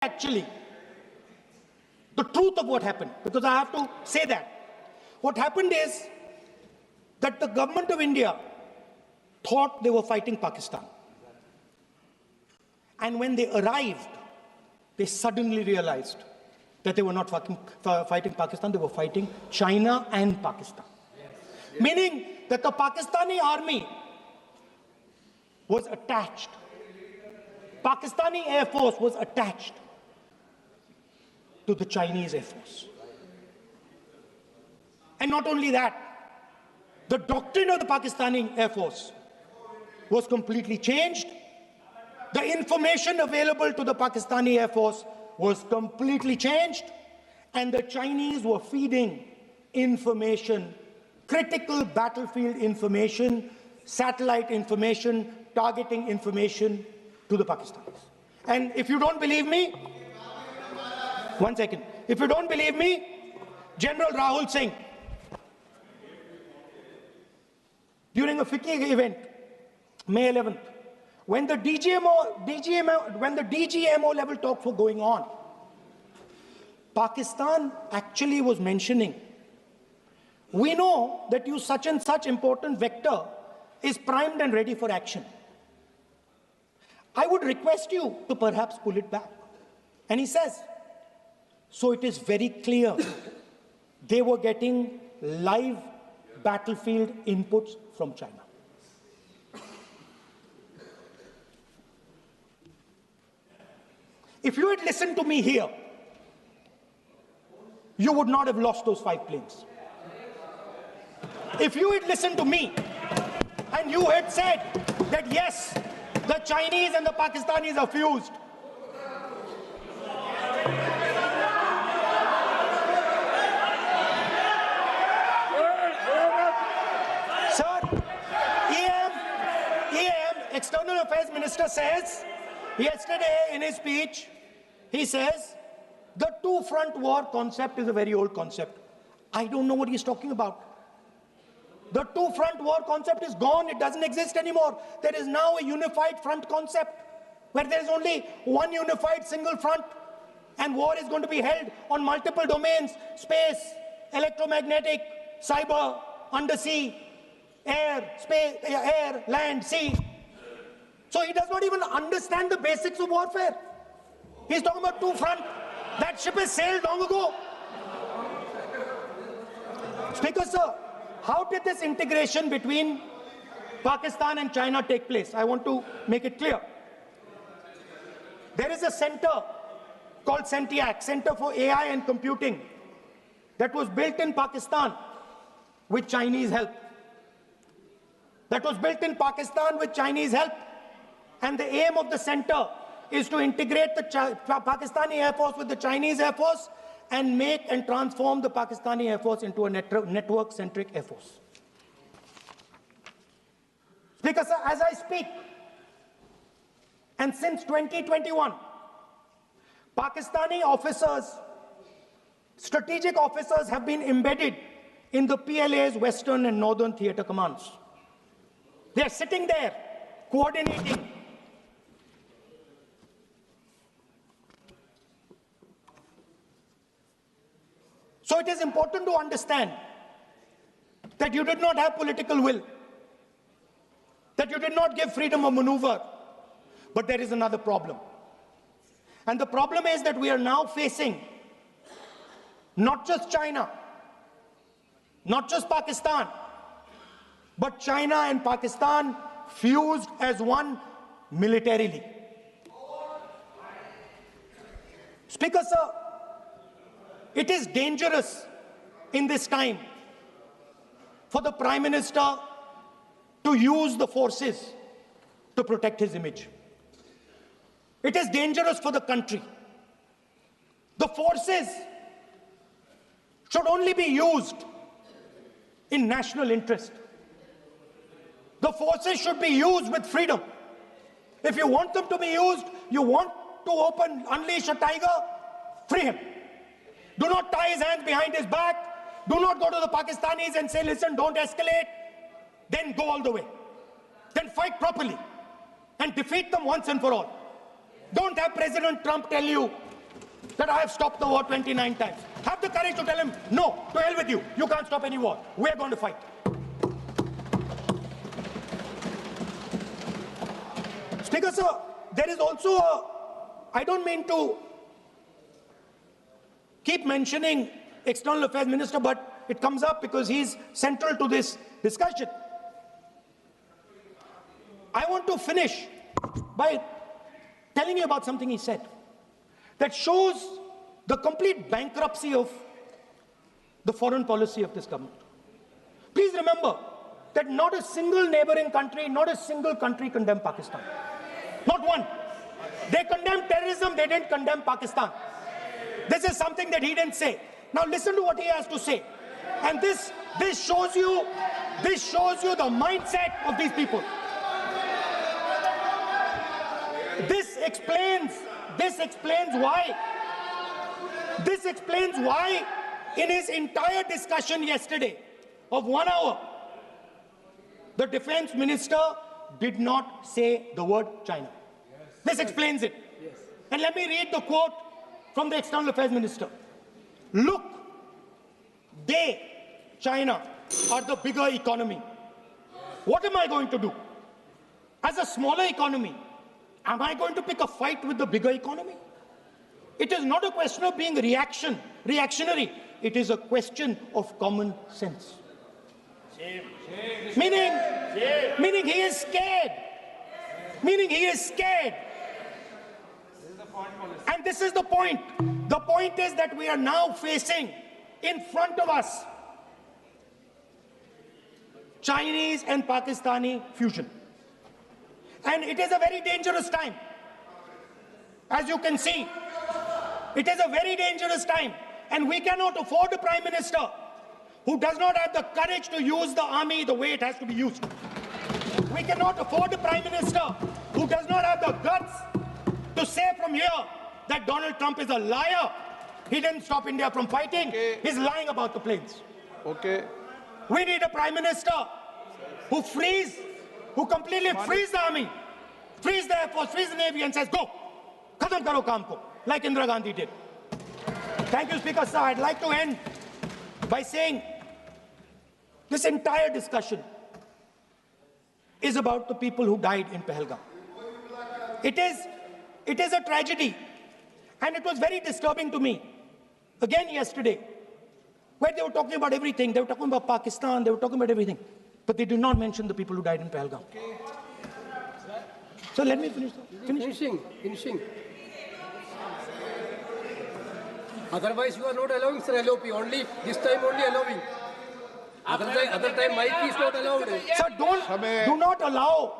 actually the truth of what happened, because I have to say that. What happened is that the government of India thought they were fighting Pakistan. And when they arrived, they suddenly realized that they were not fighting Pakistan, they were fighting China and Pakistan. Yes. Meaning that the Pakistani army was attached. Pakistani Air Force was attached to the Chinese Air Force. And not only that, the doctrine of the Pakistani Air Force was completely changed. The information available to the Pakistani Air Force was completely changed, and the Chinese were feeding information, critical battlefield information, satellite information, targeting information to the Pakistanis. And if you don't believe me, one second. If you don't believe me, General Rahul Singh, during a FICCI event, May 11th, when the DGMO level talks were going on, Pakistan actually was mentioning, we know that you such and such important vector is primed and ready for action. I would request you to perhaps pull it back. And he says, so it is very clear they were getting live battlefield inputs from China. If you had listened to me here, you would not have lost those 5 planes. If you had listened to me and you had said that yes, the Chinese and the Pakistanis are fused, sir, EM, External Affairs Minister says, yesterday in his speech, he says, the two-front war concept is a very old concept. I don't know what he's talking about. The two-front war concept is gone. It doesn't exist anymore. There is now a unified front concept where there is only one unified single front, and war is going to be held on multiple domains: space, electromagnetic, cyber, undersea, air, space, air, land, sea. So he does not even understand the basics of warfare. He's talking about two front. That ship has sailed long ago. Speaker, sir, how did this integration between Pakistan and China take place? I want to make it clear. There is a center called CENTIAC, Center for AI and Computing, that was built in Pakistan with Chinese help. That was built in Pakistan with Chinese help. And the aim of the center is to integrate the Pakistani Air Force with the Chinese Air Force and make and transform the Pakistani Air Force into a network-centric Air Force. Speaker, sir, as I speak, and since 2021, Pakistani officers, strategic officers, have been embedded in the PLA's Western and Northern Theatre Commands. They are sitting there, coordinating. So it is important to understand that you did not have political will, that you did not give freedom of maneuver, but there is another problem. And the problem is that we are now facing not just China, not just Pakistan, but China and Pakistan fused as one militarily. Speaker, sir, it is dangerous in this time for the Prime Minister to use the forces to protect his image. It is dangerous for the country. The forces should only be used in national interest. The forces should be used with freedom. If you want them to be used, you want to unleash a tiger, free him. Do not tie his hands behind his back. Do not go to the Pakistanis and say, listen, don't escalate. Then go all the way. Then fight properly and defeat them once and for all. Don't have President Trump tell you that I have stopped the war 29 times. Have the courage to tell him, no, to hell with you. You can't stop any war. We're going to fight. Speaker, sir, there is also I don't mean to keep mentioning External Affairs Minister, but it comes up because he's central to this discussion. I want to finish by telling you about something he said that shows the complete bankruptcy of the foreign policy of this government. Please remember that not a single neighboring country, not a single country condemned Pakistan. Not one. They condemned terrorism, they didn't condemn Pakistan. This is something that he didn't say. Now listen to what he has to say. And this shows you the mindset of these people. This explains why in his entire discussion yesterday of 1 hour, the defense minister did not say the word China. This explains it. And let me read the quote from the External Affairs Minister. Look, China, are the bigger economy. What am I going to do? As a smaller economy, am I going to pick a fight with the bigger economy? It is not a question of being reactionary. It is a question of common sense. Meaning he is scared. And this is the point. The point is that we are now facing in front of us Chinese and Pakistani fusion. And it is a very dangerous time. As you can see, it is a very dangerous time. And we cannot afford a Prime Minister who does not have the courage to use the army the way it has to be used. We cannot afford a Prime Minister who does not have the guts to say from here that Donald Trump is a liar. He didn't stop India from fighting. Okay. He's lying about the planes. Okay. We need a Prime Minister who completely frees the army, frees the Air Force, frees the Navy and says, go, khatam karo kaam ko, like Indira Gandhi did. Thank you, Speaker, sir. I'd like to end by saying this entire discussion is about the people who died in Pahalgam. It is a tragedy, and it was very disturbing to me, again yesterday, where they were talking about everything. They were talking about Pakistan, they were talking about everything, but they did not mention the people who died in Pahalgam. Okay. So let me finish. Finishing. Otherwise, you are not allowing, sir, LOP. Only this time, only allowing. Other time, mic is not allowed. Sir, do not allow